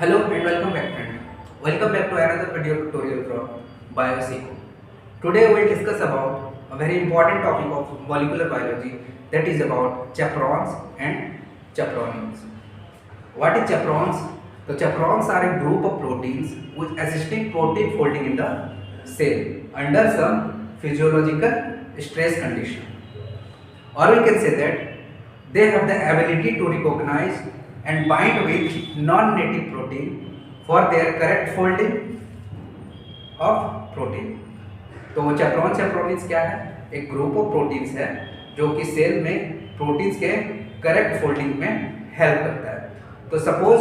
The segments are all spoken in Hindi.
Hello and welcome back friend. Welcome back to another video tutorial from BioSeco. Today we will discuss about a very important topic of molecular biology, that is about chaperones and chaperonins. What is chaperones? So chaperones are a group of proteins with assisting protein folding in the cell under some physiological stress condition. Or we can say that they have the ability to recognize and bind with non-native protein for their correct folding of protein. तो चैपरॉन चैपरोनिन्स क्या है? एक ग्रुप ऑफ प्रोटीन्स है जो कि सेल में प्रोटीन्स के करेक्ट फोल्डिंग में हेल्प करता है. तो सपोज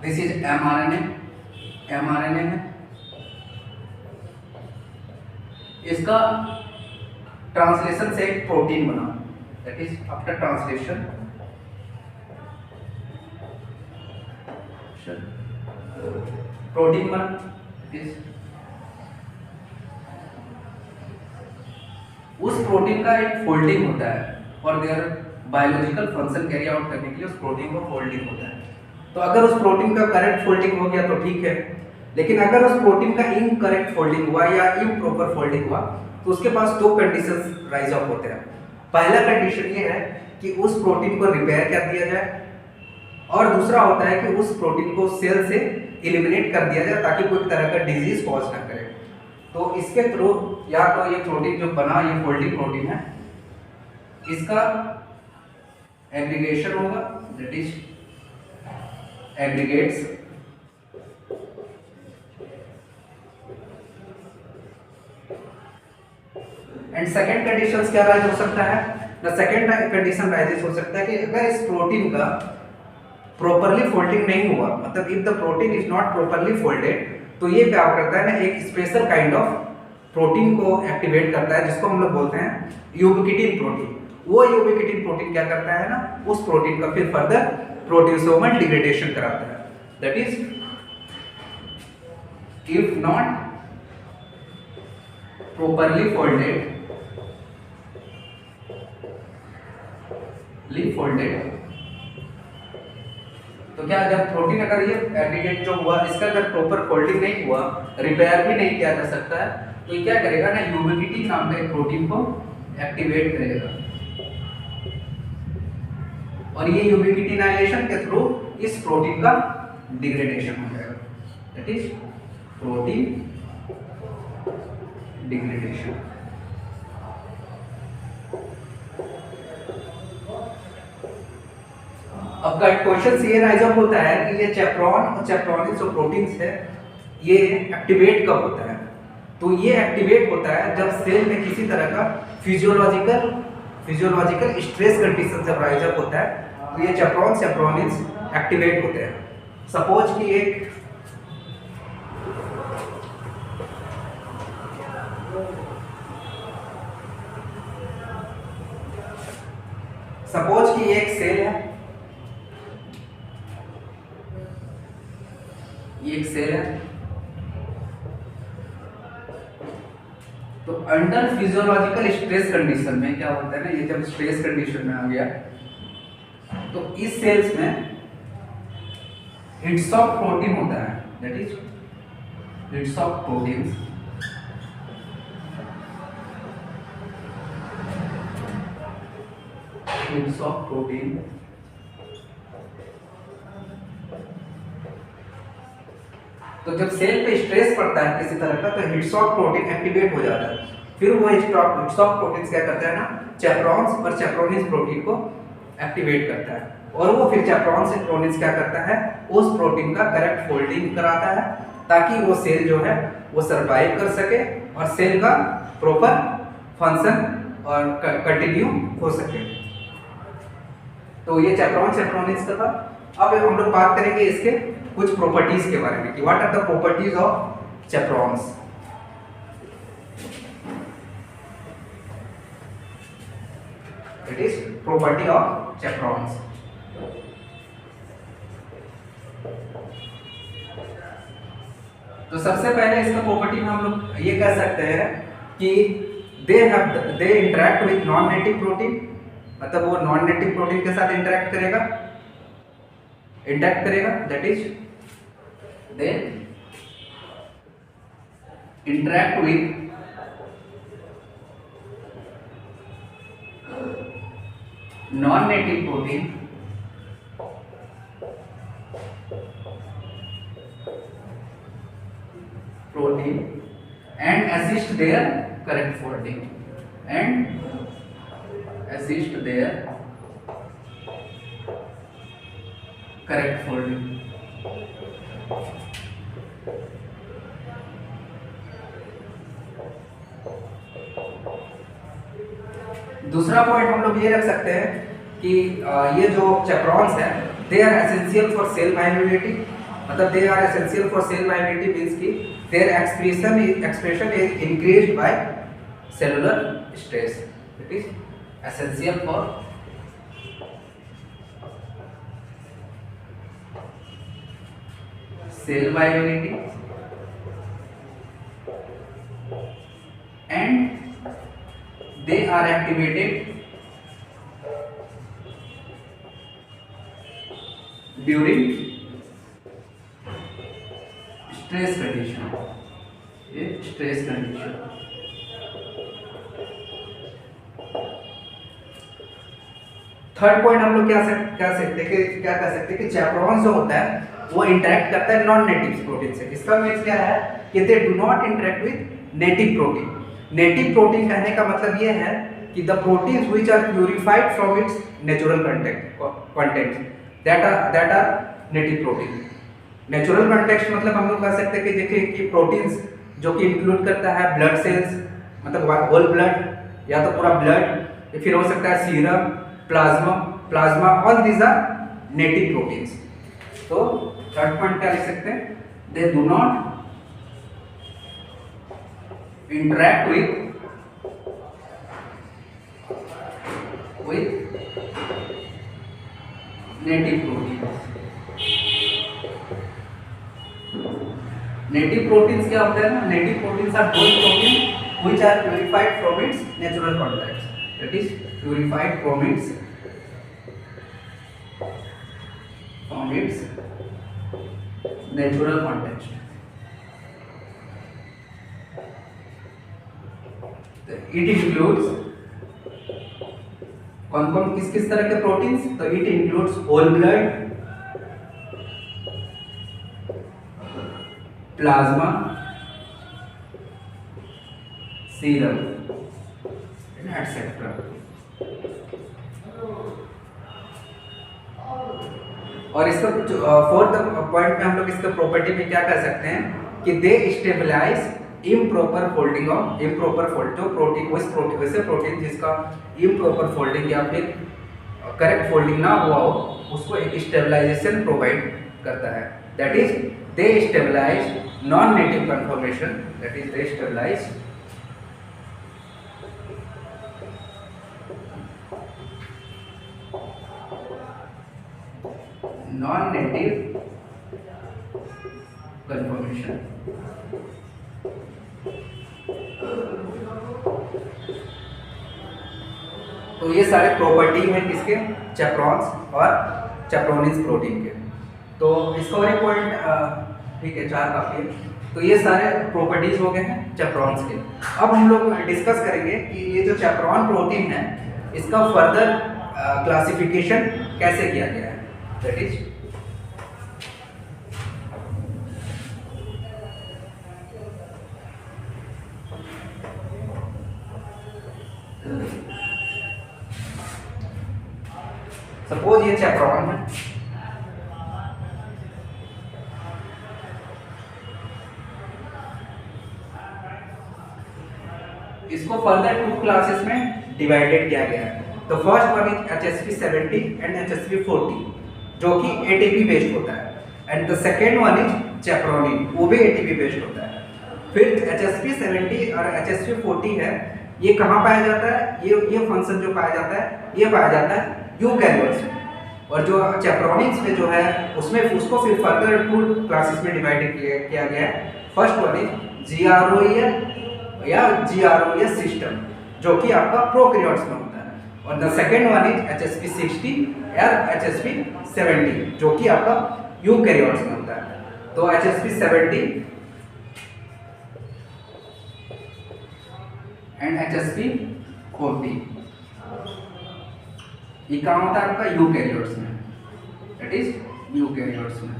दिस इज एमआरएनए है. इसका ट्रांसलेशन से एक प्रोटीन बना, that is after translation protein बना. उस प्रोटीन का एक फोल्डिंग होता है और there biological function carry out करने के लिए उस प्रोटीन को फोल्डिंग होता है. तो अगर उस प्रोटीन का करेक्ट फोल्डिंग हो गया तो ठीक है, लेकिन अगर उस प्रोटीन का इनकरेक्ट फोल्डिंग हुआ या इम्प्रॉपर फोल्डिंग हुआ तो उसके पास दो कंडीशंस राइज अप होते हैं. पहला कंडीशन ये है कि उस प्रोटीन को रिपेयर कर दिया जाए, और दूसरा होता है कि उस प्रोटीन को सेल से एलिमिनेट कर दिया जाए ताकि कोई तरह का डिजीज कॉज ना करे. तो इसके थ्रू या तो ये प्रोटीन जो बना, ये फोल्डिंग प्रोटीन है, इसका एग्रीगेशन होगा, that is aggregates. And second condition क्या राइज हो सकता है? द सेकेंड कंडीशन राइज हो सकता है कि अगर इस प्रोटीन का प्रॉपरली फोल्डिंग नहीं हुआ, मतलब if the protein is not properly folded, तो ये क्या करता है ना, एक स्पेशल काइंड ऑफ प्रोटीन को एक्टिवेट करता है जिसको हम लोग बोलते हैं यूबिक्विटिन प्रोटीन. वो यूबिक्विटिन प्रोटीन क्या करता है ना, उस प्रोटीन का फिर फर्दर प्रोड्यूसोमल डिग्रेडेशन कराता है. That is if not properly folded तो क्या, जब प्रोटीन अगर ये एग्रीगेट जो हुआ इसका अगर प्रॉपर फोल्डिंग नहीं हुआ, रिपेयर भी नहीं किया जा सकता है, तो ये क्या करेगा ना, यूबिक्विटिन नाम के प्रोटीन को एक्टिवेट करेगा और ये यूबिक्विटिनाइजेशन के थ्रू इस प्रोटीन का डिग्रेडेशन हो जाएगा. That is protein degradation. अब का क्वेश्चन ये राइज अप होता है कि ये चैपरॉन और चैपरोनिन जो प्रोटीन्स है ये एक्टिवेट कब होता है? तो ये एक्टिवेट होता है जब सेल में किसी तरह का फिजियोलॉजिकल स्ट्रेस कंडीशन जब राइज अप होता है, तो ये चैपरॉन चैपरोनिन एक्टिवेट होते हैं. सपोज कि एक एक सेल है, ये एक सेल है. तो अंडर फिजियोलॉजिकल स्ट्रेस कंडीशन में क्या होता है ना, ये जब स्ट्रेस कंडीशन में आ गया तो इस सेल्स में हिट्स ऑफ प्रोटीन होता है, that is hits of proteins. Hits of protein तो जब सेल पे स्ट्रेस पड़ता है किसी तरह का तो हिट्स ऑफ प्रोटीन एक्टिवेट हो जाता है. फिर वो हिट्स ऑफ प्रोटीन क्या करता है ना, चैपरॉन्स और चैपरोनिन प्रोटीन को एक्टिवेट करता है, और वो फिर चैपरॉन्स और प्रोटीन क्या करता है, उस प्रोटीन का करेक्ट फोल्डिंग कराता है ताकि वो सेल जो है वो सरवाइव कर सके और सेल का प्रॉपर फंक्शन और कंटिन्यू हो सके. तो ये चैपरॉन चैपरोनिन का था. अब हम लोग बात करेंगे इसके कुछ प्रॉपर्टीज के बारे में कि what are the properties of chaperones. It is property of chaperones. तो सबसे पहले इसका प्रॉपर्टी में हम लोग ये कह सकते हैं कि they interact with non native protein, मतलब वो नॉन नेटिव प्रोटीन के साथ इंटरेक्ट करेगा. इंटरेक्ट करेगा, that is they interact with non native protein and assist their correct folding दूसरा पॉइंट हम लोग ये रख सकते हैं कि ये जो चैपरॉन्स है they are essential for cell viability, मतलब they are essential for cell viability means की their expression is increased by cellular stress, it is essential for cell viability and they are activated during stress condition, ये stress condition। थर्ड पॉइंट हम लोग क्या कह सकते हैं कि चैपरॉन्स जो होता है वो इंटरेक्ट करता है नॉन नेटिव प्रोटीन से। इसका मीन्स क्या है कि they do not interact with native protein. Native protein कहने का मतलब ये है कि the proteins which are purified from its natural content that are native protein. Natural context मतलब हम लोग कह सकते हैं कि देखिए कि प्रोटीन्स जो कि इंक्लूड करता है ब्लड सेल्स, मतलब होल ब्लड या तो पूरा ब्लड, फिर हो सकता है serum, plasma, all these are native proteins. तो थर्ड पॉइंट क्या लिख सकते हैं, they do not interact with native proteins। Native proteins क्या होता है ना, native proteins are those protein which are purified from its natural contents, that is purified from its natural contents. It includes कौन किस तरह के प्रोटीन्स, तो it includes whole blood, plasma, serum etcetera. और इसका फोर्थ पॉइंट में हम लोग इसका प्रॉपर्टी में क्या कह सकते हैं कि दे स्टेबलाइज इम्प्रॉपर फोल्डिंग ऑफ जो प्रोटीन वैसे प्रोटीन जिसका इम्प्रॉपर फोल्डिंग या फिर करेक्ट फोल्डिंग ना हुआ हो उसको एक स्टेबलाइजेशन प्रोवाइड करता है, that is they stabilise non native conformation, that is they stabilise non native conformation. तो ये सारे प्रॉपर्टी हैं किसके, चैपरॉन्स और चैपरोनिन्स प्रोटीन के। तो इसका और एक पॉइंट ठीक है, 4 काफी है। तो ये सारे प्रॉपर्टीज हो गए हैं चैपरॉन्स के। अब हम लोग डिस्कस करेंगे कि ये जो चैपरॉन प्रोटीन है इसका फर्दर क्लासिफिकेशन कैसे किया गया है, दैट इज सपोज ये चैपरॉन है, इसको फर्दर 2 क्लासेस में डिवाइडेड किया गया है। तो first one is HSP70 and HSP40 जो कि ATP बेस्ड होता है, and the second one is chaperonin, वो भी ATP बेस्ड होता है। फिर HSP70 और HSP40 है, ये कहाँ पाया जाता है, ये फंक्शन जो पाया जाता है ये पाया जाता है यूकैरियोट्स में, और जो चैपरोनिन्स में जो है उसमें उसको फिर फर्दर 2 क्लासेस में डिवाइड किया गया है। फर्स्ट वन इज GROEL या GROES सिस्टम जो कि आपका प्रोकैरियोट्स में होता है, और the second one is HSP60 या HSP 70 जो कि आपका यूकैरियोट्स में होता है। तो HSP 70 एंड HSP 40 ये कहाँ होता है आपका यूकैरियोट्स में, दैट इज यूकैरियोट्स में।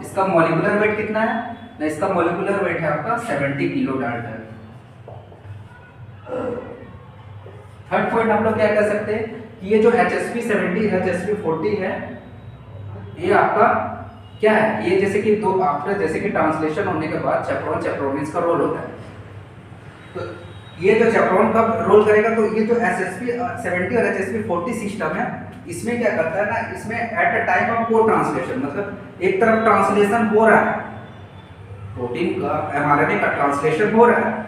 इसका मॉलिक्यूलर वेट कितना है ना, इसका मॉलिक्यूलर वेट है आपका 70 किलो डाल्टन। थर्ड पॉइंट हम लोग क्या कह सकते हैं कि ये जो HSP 70 HSP 40 है ये आपका क्या है, ये जैसे कि दो आफ्टर जैसे कि ट्रांसलेशन होने के बाद चैपरॉन चैपरोनिन्स का रोल होता है। तो ये जो चैपरॉन का रोल करेगा, तो ये जो HSP 70 और HSP 40 सिस्टम है इसमें क्या करता है ना, इसमें एट अ टाइम ऑफ को ट्रांसलेशन, मतलब एक तरफ ट्रांसलेशन हो रहा है, प्रोटीन का mRNA का ट्रांसलेशन हो रहा है,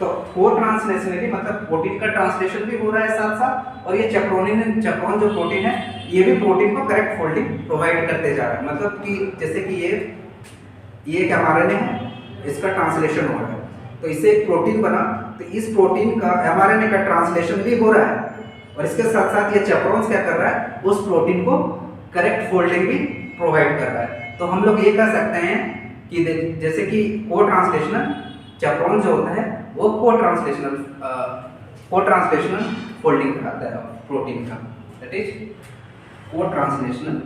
तो को ट्रांसलेशन मतलब प्रोटीन का ट्रांसलेशन भी हो रहा है साथ साथ, और ये चैपरॉन जो प्रोटीन है ये भी प्रोटीन को करेक्ट फोल्डिंग प्रोवाइड करते जा रहा है। मतलब कि जैसे कि ये एक mRNA है, इसका ट्रांसलेशन हो रहा है, तो इससे एक प्रोटीन बना, तो इस प्रोटीन का mRNA का ट्रांसलेशन भी हो रहा है, और इसके साथ साथ ये चैपरॉन्स क्या कर रहा है, उस प्रोटीन को करेक्ट फोल्डिंग भी प्रोवाइड कर रहा है। तो हम लोग ये कह सकते हैं कि जैसे कि को ट्रांसलेशनल चैपरॉन जो होता है वो को ट्रांसलेशनल फोल्डिंग कराता है प्रोटीन का, दैट इज को translational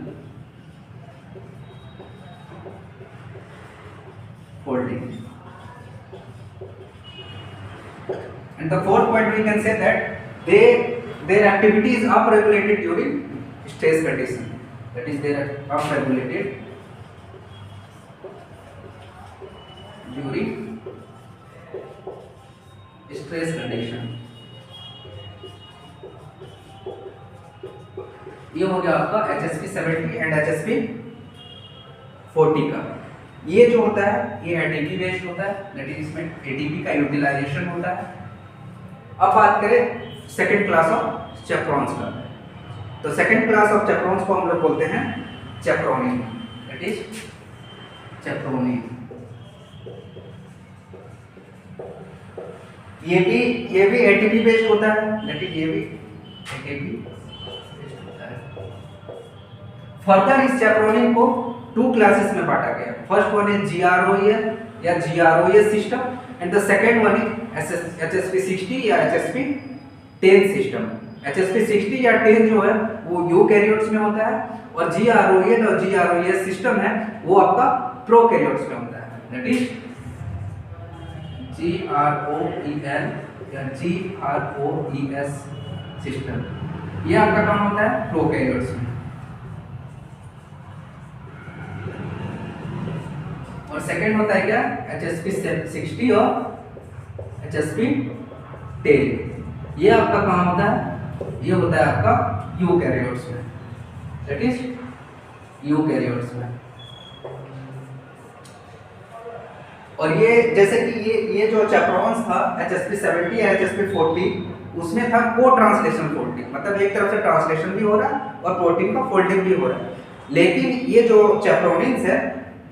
folding. And the fourth point we can say that their activity is upregulated during stress condition, that is they are upregulated during stress condition। ये हो गया आपका HSP 70 एंड HSP 40 का। ये जो होता है ये ATP बेस्ड होता है, दैट इज इसमें ATP का यूटिलाइजेशन होता है। अब बात करें सेकेंड क्लास ऑफ चैपरॉन्स का, तो सेकेंड क्लास ऑफ चैपरॉन्स को हम लोग बोलते हैं चैपरोनिन, दैट इज चैपरोनिन। ये भी एटीपी बेस्ड होता है, दैट इज ये भी एटीपी बेस्ड होता है। फर्दर इस चैपरोनिन को टू क्लासेस में बांटा गया। फर्स्ट वन इज GROEL या GROES system, and the second one is HSP 60 या HSP 10 सिस्टम। HSP 60 या 10 जो है वो यूकैरियोट्स में होता है, और GROEL और GROES सिस्टम है वो आपका प्रोकैरियोट्स में होता है, दैट इज GROEL या GROES सिस्टम। ये आपका काम होता है प्रोकैरियोट्स में। और सेकेंड होता है क्या, HSP 60 और HSP 10। ये आपका काम होता है, ये होता है आपका यूकैरियोट्स में, दैट इज यूकैरियोट्स में। और ये जैसे कि ये जो चैपरॉन्स था HSP 70 या HSP 40 उसमें था को ट्रांसलेशन फोल्डिंग, मतलब एक तरफ से ट्रांसलेशन भी हो रहा है और प्रोटीन का फोल्डिंग भी हो रहा है। लेकिन ये जो चैपरोनिन्स है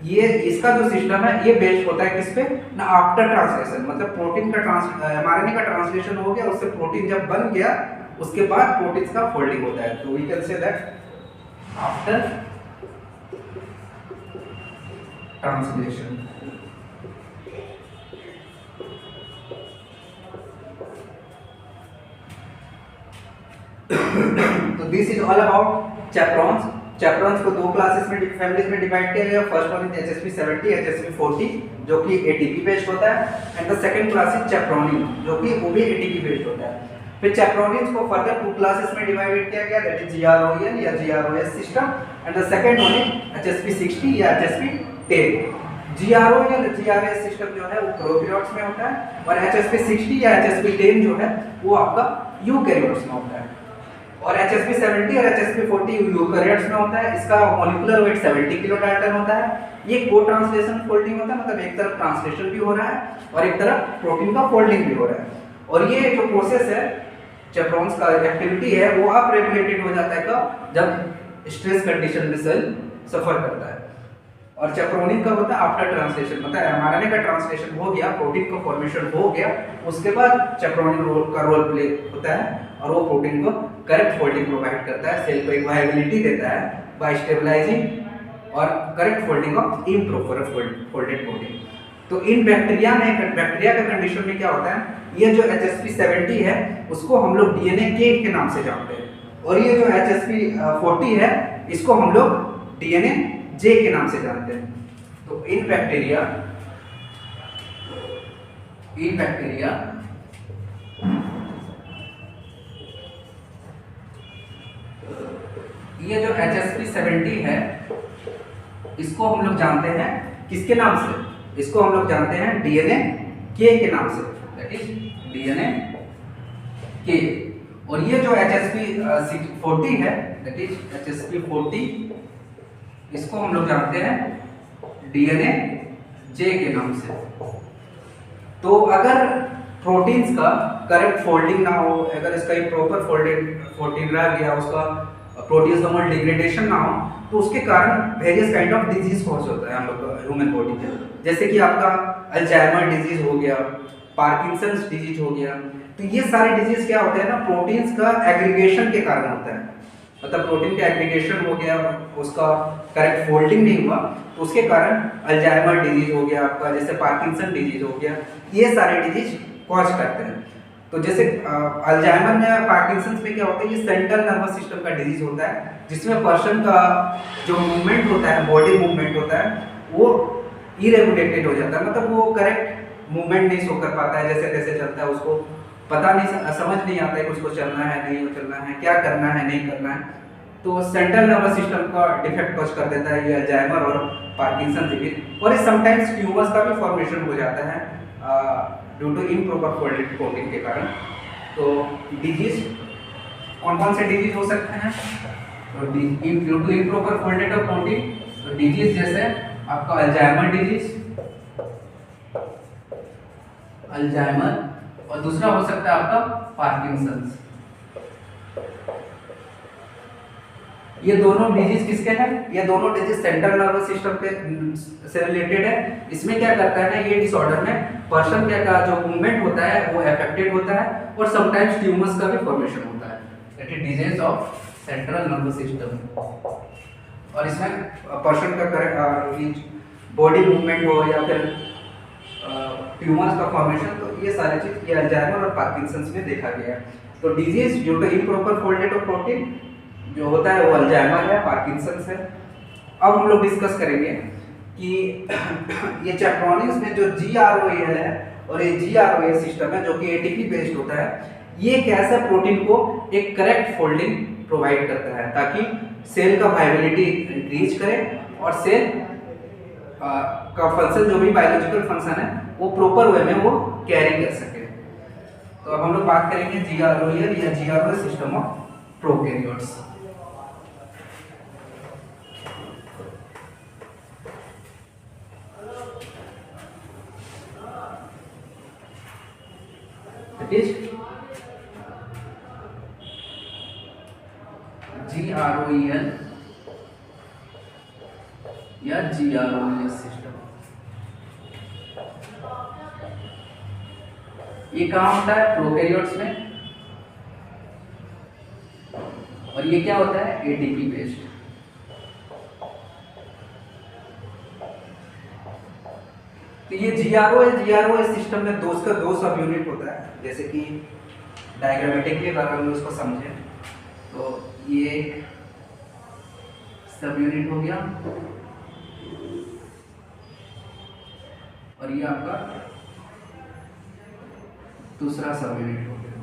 ये इसका जो सिस्टम है ये बेस्ड होता है किस पे ना, आफ्टर ट्रांसलेशन, मतलब प्रोटीन का mRNA का ट्रांसलेशन हो गया, उससे प्रोटीन जब बन गया उसके बाद प्रोटीन्स का फोल्डिंग होता है। तो we can say that after translation. तो this is all about chaperones. Chaperones को दो क्लासेस में फैमिलीज में डिवाइड किया गया। First one is HSP 70 HSP 40 जो कि ATP बेस्ड होता है, and the second class is chaperonin जो कि वो भी ATP बेस्ड होता है। फिर चैपरोनिन्स को फर्दर टू क्लासेस में डिवाइड किया गया, दैट इज GROEL या GROES system, and the second one is HSP 60 या HSP 10। GROEL या GROES सिस्टम जो है वो प्रोकैरियोट्स में होता है, और HSP 60 या HSP 10 जो है वो आपका यूकैरियोट्स में होता है। और HSP 70 और HSP 40 यूकैरियोट्स में होता है। इसका मॉलिक्यूलर वेट 70 किलो डाल्टन होता है। ये को ट्रांसलेशन फोल्डिंग होता है, मतलब एक तरफ ट्रांसलेशन भी हो रहा है और एक तरफ प्रोटीन का फोल्डिंग भी हो रहा है। और ये जो प्रोसेस है चैपरॉन्स का एक्टिविटी है वो अप रेगुलेटेड हो जाता है कब, जब स्ट्रेस कंडीशन में सेल सफर करता है। और चैपरोनिन कब होता है, आफ्टर ट्रांसलेशन, मतलब mRNA का ट्रांसलेशन हो गया, प्रोटीन का फॉर्मेशन हो गया, उसके बाद चैपरोनिन का रोल प्ले होता है और वो प्रोटीन को करेक्ट फोल्डिंग प्रोवाइड करता है, सेल को एक वायबिलिटी देता है बाय स्टेबलाइजिंग और correct folding of improper folded protein. तो इन बैक्टीरिया का कंडीशन में क्या होता है, ये जो HSP70 है उसको हम लोग DNA K के नाम से जानते हैं, और ये जो HSP40 है इसको हम लोग DNA J के नाम से जानते हैं। तो इन बैक्टीरिया ये जो HSP70 है इसको हम लोग जानते हैं किसके नाम से, इसको हम लोग जानते हैं DNA K के नाम से, दैट इज DNA K। और ये जो HSP40 है दैट इज HSP40 इसको हम लोग जानते हैं DNA J के नाम से। तो अगर प्रोटीन्स का करेक्ट फोल्डिंग ना हो, अगर इसका एक प्रॉपर फोल्डिंग रह गया, उसका प्रोटियोसोमल डिग्रेडेशन ना हो, तो उसके कारण various kind of disease cause होता है हम लोग ह्यूमन बॉडी में, जैसे कि आपका अल्जाइमर डिजीज हो गया, पार्किंसंस डिजीज हो गया। तो ये सारे डिजीज क्या होते हैं ना, प्रोटीन्स का एग्रीगेशन के कारण होता है, मतलब प्रोटीन का एग्रीगेशन हो गया, उसका करेक्ट फोल्डिंग नहीं हुआ, तो उसके कारण अल्जाइमर डिजीज हो गया आपका, जैसे पार्किंसन डिजीज हो गया, ये सारे डिजीज कॉज करते हैं। तो जैसे अल्जाइमर में, पार्किंसंस में क्या होता है, ये सेंट्रल नर्वस सिस्टम का डिजीज होता है, जिसमें पर्सन का जो मूवमेंट होता है, बॉडी मूवमेंट होता है, वो इरेगुलेटेड हो जाता है, मतलब वो करेक्ट मूवमेंट नहीं शो कर पाता है, जैसे तैसे चलता है, उसको पता नहीं, समझ नहीं आता है कि उसको चलना है नहीं चलना है, क्या करना है नहीं करना है। तो सेंट्रल नर्वस सिस्टम का डिफेक्ट कॉज कर देता है ये अल्जाइमर और पार्किंसन डिजीज। और समटाइम्स ट्यूमर्स का भी फॉर्मेशन हो जाता है due to improper folded protein के कारण। तो डिजीज कौन कौन से डिजीज हो सकते हैं, तो due to improper folded protein, तो डिजीज जैसे आपका अल्जाइमर डिजीज, अल्जाइमर, और दूसरा हो सकता है आपका पार्किंसंस। ये दोनों डिजीज किसके हैं, ये दोनों डिजीज सेंट्रल नर्वस सिस्टम के से रिलेटेड है। इसमें क्या करता है ना, ये डिसऑर्डर में पर्सन का जो मूवमेंट होता है वो अफेक्टेड होता है, और समटाइम्स ट्यूमर्स का भी फॉर्मेशन होता है, that is disease of central nervous system. और इसमें पर्सन का बॉडी मूवमेंट हो या फिर ट्यूमर्स का फॉर्मेशन, तो ये सारी चीज ये अल्जाइमर और पार्किंसंस में देखा गया है। तो disease due to improper folded protein जो होता है वो अल्जाइमर है, पार्किंसंस है। अब हम लोग डिस्कस करेंगे कि ये चैप्रोनिन्स में जो GROAL है और ये GROA सिस्टम है जो कि ATP बेस्ड होता है, ये कैसे प्रोटीन को एक करेक्ट फोल्डिंग प्रोवाइड करता है ताकि सेल का वायबिलिटी इंक्रीज करे और सेल का फंक्शन, जो भी बायोलॉजिकल फंक्शन है, वो प्रॉपर वे में वो कैरी कर सके। तो अब हम लोग बात करेंगे GROAL या GROA system of prokaryotes. It is GROAL या GROAS सिस्टम। ये कहाँ होता है, प्रोकैरियोट्स में, और ये क्या होता है, ATP बेस्ड। तो ये GROAS सिस्टम में दो सब यूनिट होता है, जैसे कि डायग्रामेटिकली अगर हम उसको समझें तो ये एक सब यूनिट हो गया, और ये आपका दूसरा सब यूनिट हो गया।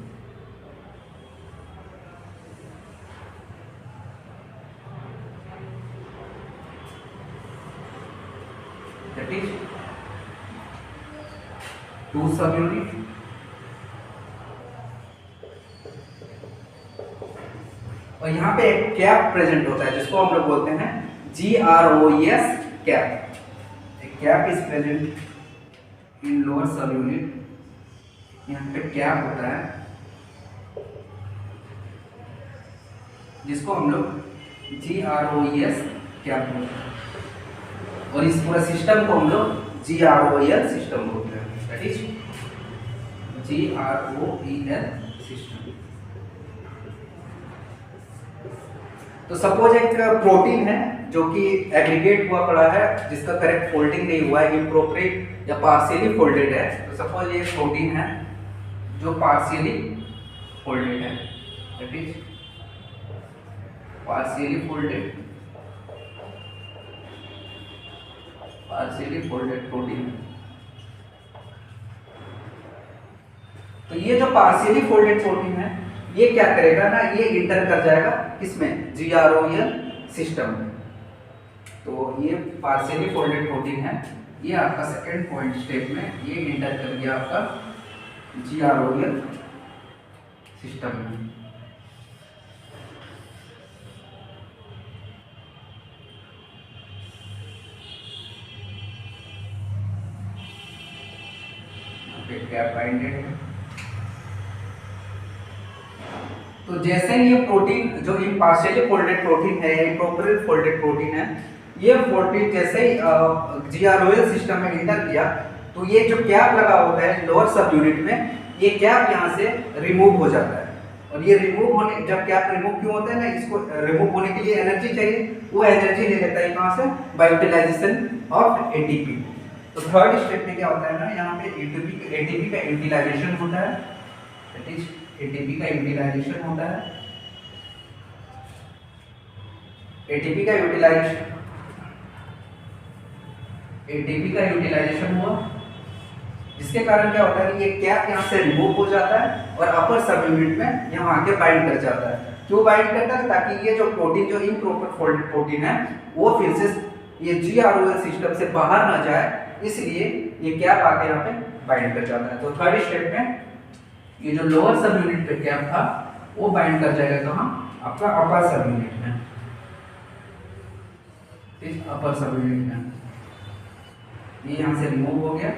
दैट इज 2 सब यूनिट। और यहाँ पे एक कैप प्रेजेंट होता है जिसको हम लोग बोलते हैं GROAS कैप। एक cap is present in lower सब यूनिट, यहाँ पे कैप होता है जिसको हम लोग GROAS कैप बोलते हैं, और इस पूरा सिस्टम को हम लोग GROAL सिस्टम बोलते हैं, दैट इज GROAL सिस्टम। तो सपोज एक प्रोटीन है जो कि एग्रीगेट हुआ पड़ा है, जिसका करेक्ट फोल्डिंग नहीं हुआ है, इम्प्रोपरेट या पार्शियली फोल्डेड है। तो सपोज ये प्रोटीन है जो पार्शियली फोल्डेड है, that is partially folded protein. तो ये जो पार्शियली फोल्डेड प्रोटीन है ये क्या करेगा ना, ये इंटर कर जाएगा किसमें, जीआरओएल सिस्टम में। तो ये पार्शियली फोल्डेड प्रोटीन है, ये आपका सेकंड पॉइंट स्टेप में ये इंटर कर गया आपका जीआरओएल सिस्टम में। गैप बाइंडेड है। तो जैसे ये प्रोटीन जो इम्पार्शियली फोल्डेड प्रोटीन है या इम्प्रॉपरली फोल्डेड प्रोटीन है, ये प्रोटीन जैसे ही जीआरओएल सिस्टम में इंटर किया तो ये जो कैप लगा होता है लोअर सब यूनिट में, ये कैप यहाँ से रिमूव हो जाता है। और ये रिमूव होने, जब कैप रिमूव क्यों होता है ना, इसको रिमूव होने के लिए एनर्जी चाहिए, वो एनर्जी ले लेता है कहाँ से, बाय यूटिलाइजेशन ऑफ एटीपी। तो थर्ड स्टेप में क्या होता है ना, यहाँ पे एटीपी का यूटिलाइजेशन होता है, दैट इज एटीपी का यूटिलाइजेशन होता है। एटीपी का यूटिलाइजेशन हुआ, जिसके कारण क्या होता है कि ये कैप यहाँ से रिमूव हो जाता है और अपर सब यूनिट में यहाँ आके बाइंड कर जाता है। क्यों बाइंड करता है, ताकि ये जो प्रोटीन जो इम्प्रॉपर फोल्डेड प्रोटीन है वो फिर से ये जीआरओएल सिस्टम से बाहर ना जाए, इसलिए ये कैप आके यहाँ पे बाइंड कर जाता है। तो थर्ड स्टेप में ये जो लोअर सब यूनिट पे कैप था वो बाइंड कर जाएगा कहाँ, आपका अपर सब यूनिट में, इस अपर सब यूनिट में। ये यहाँ से रिमूव हो गया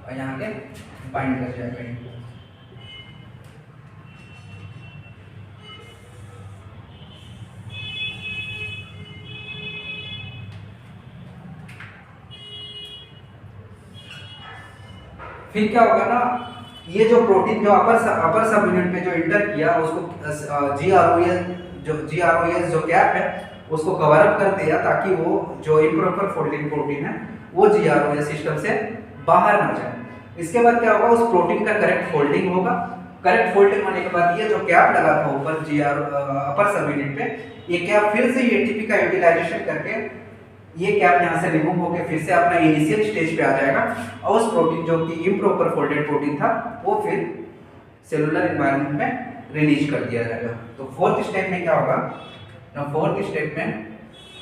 और यहाँ के बाइंड कर जाएगा। फिर क्या होगा ना, ये जो प्रोटीन जो अपर सब यूनिट में जो इंटर किया उसको जीआरओएस जो कैप है उसको कवर अप कर दिया, ताकि वो जो इम्प्रॉपर फोल्डिंग प्रोटीन है वो जीआरओएस सिस्टम से बाहर ना जाए। इसके बाद क्या होगा, उस प्रोटीन का करेक्ट फोल्डिंग होगा। करेक्ट फोल्डिंग होने के बाद ये जो कैप लगा था ऊपर अपर सब यूनिट पे, ये कैप फिर से एटीपी का यूटिलाइजेशन करके ये कैप यहाँ से रिमूव होकर फिर से अपना इनिशियल स्टेज पे आ जाएगा और उस प्रोटीन जो कि इम्प्रॉपर फोल्डेड प्रोटीन था वो फिर सेलुलर एनवायरनमेंट में रिलीज कर दिया जाएगा। तो फोर्थ स्टेप में क्या होगा ना, फोर्थ स्टेप में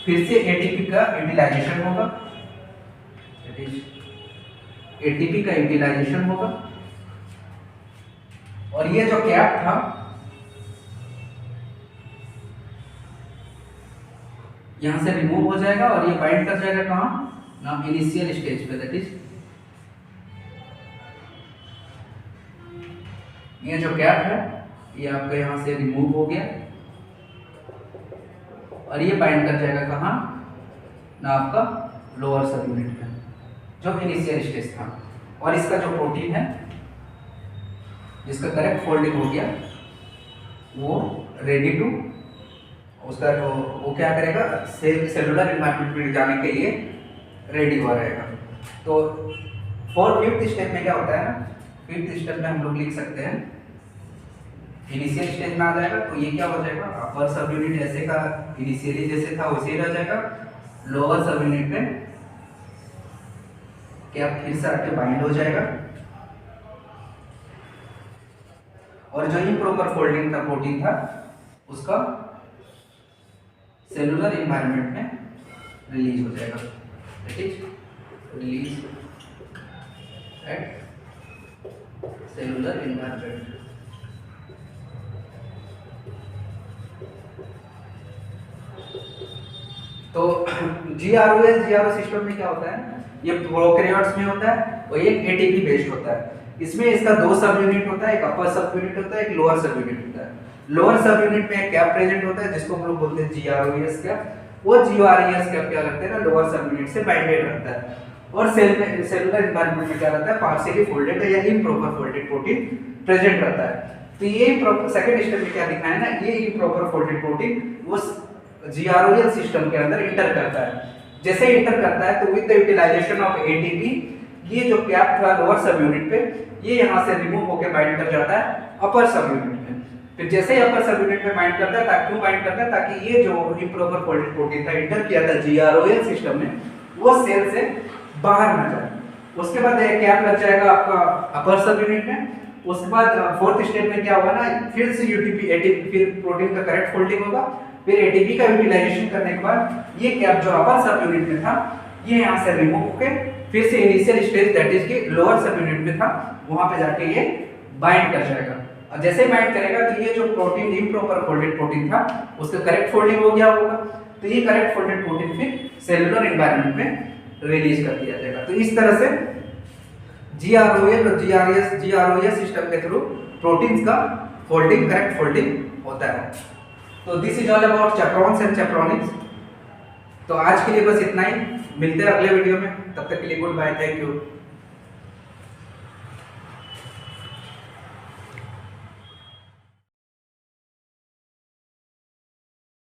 फिर से एटीपी का यूटिलाइजेशन होगा, एटीपी का यूटिलाइजेशन होगा और ये जो कैप था यहां से रिमूव हो जाएगा और ये बाइंड कर जाएगा कहां ना, इनिशियल स्टेज पे, दैट इज ये जो कैप है ये आपका यहां से रिमूव हो गया और ये बाइंड कर जाएगा कहां ना, आपका लोअर सब यूनिट में जो इनिशियल स्टेज था। और इसका जो प्रोटीन है जिसका करेक्ट फोल्डिंग हो गया वो रेडी टू उसका वो क्या करेगा, सेलुलर एनवायरनमेंट में जाने के लिए रेडी हुआ रहेगा। तो फिफ्थ स्टेप में क्या होता है ना, फिफ्थ स्टेप में हम लोग लिख सकते हैं इनिशियल स्टेज में आ जाएगा तो ये क्या हो जाएगा, अपर सब यूनिट ऐसे का इनिशियली जैसे था वैसे ही रह जाएगा। लोअर सब यूनिट में क्या फिर से आके बाइंड हो जाएगा और जो इम्प्रॉपर फोल्डिंग का प्रोटीन था उसका सेलुलर एनवायरनमेंट में रिलीज हो जाएगा, that is release at cellular environment. तो जीआरओ सिस्टम में क्या होता है, ये प्रोकैरियोट्स में होता है और एक एटीपी बेस्ड होता है। इसमें इसका दो सब यूनिट होता है, एक अपर सब यूनिट होता है, एक लोअर सब यूनिट होता है। लोअर सब यूनिट में एक कैप प्रेजेंट होता है जिसको हम लोग बोलते हैं जीआरओएस कैप। वो जीआरओएस कैप क्या करते हैं ना, लोअर सब यूनिट से बाइंडेड रहता है और सेलुलर एनवायरनमेंट में क्या रहता है, पार्शियली फोल्डेड या इम्प्रॉपर फोल्डेड प्रोटीन प्रेजेंट रहता है। तो ये सेकंड स्टेप में क्या दिखाया है ना, ये इम्प्रॉपर फोल्डेड प्रोटीन उस जीआरओएल सिस्टम के अंदर इंटर करता है। जैसे इंटर करता है तो with the utilisation of ATP ये जो कैप था लोअर सब यूनिट पे, ये यहाँ से रिमूव होकर बाइंड कर जाता है अपर सब यूनिट में। फिर जैसे ही अपर सब यूनिट में बाइंड करता है, ताकि क्यों बाइंड करता है, ताकि ये जो इम्प्रॉपर फोल्डेड प्रोटीन था इंटर किया था जीआरओएल सिस्टम में, वो सेल से बाहर ना जाए। उसके बाद एक कैप लग जाएगा आपका अपर सब यूनिट में। उसके बाद फोर्थ स्टेप में क्या होगा ना, फिर से यूटीपी एटीपी, फिर प्रोटीन का करेक्ट फोल्डिंग होगा, फिर एटीपी का यूटिलाइजेशन करने के बाद ये कैप जो अपर सब यूनिट में था, ये यहाँ से रिमूव होकर फिर से इनिशियल स्टेज दैट इज कि लोअर सब यूनिट में था, वहां पे जाके ये बाइंड कर जाएगा। और जैसे बाइंड करेगा तो ये जो प्रोटीन इम्प्रॉपर फोल्डेड प्रोटीन था उसका करेक्ट फोल्डिंग हो गया होगा, तो ये करेक्ट फोल्डेड प्रोटीन फिर सेलुलर एनवायरनमेंट में रिलीज कर दिया जाएगा। तो इस तरह से जीआरओएल और जीआरओएस सिस्टम के थ्रू प्रोटीन्स का फोल्डिंग, करेक्ट फोल्डिंग होता है। तो this is all about chaperones and chaperonins. तो आज के लिए बस इतना ही, मिलते हैं अगले वीडियो में, तब तक के लिए गुड बाय, थैंक यू।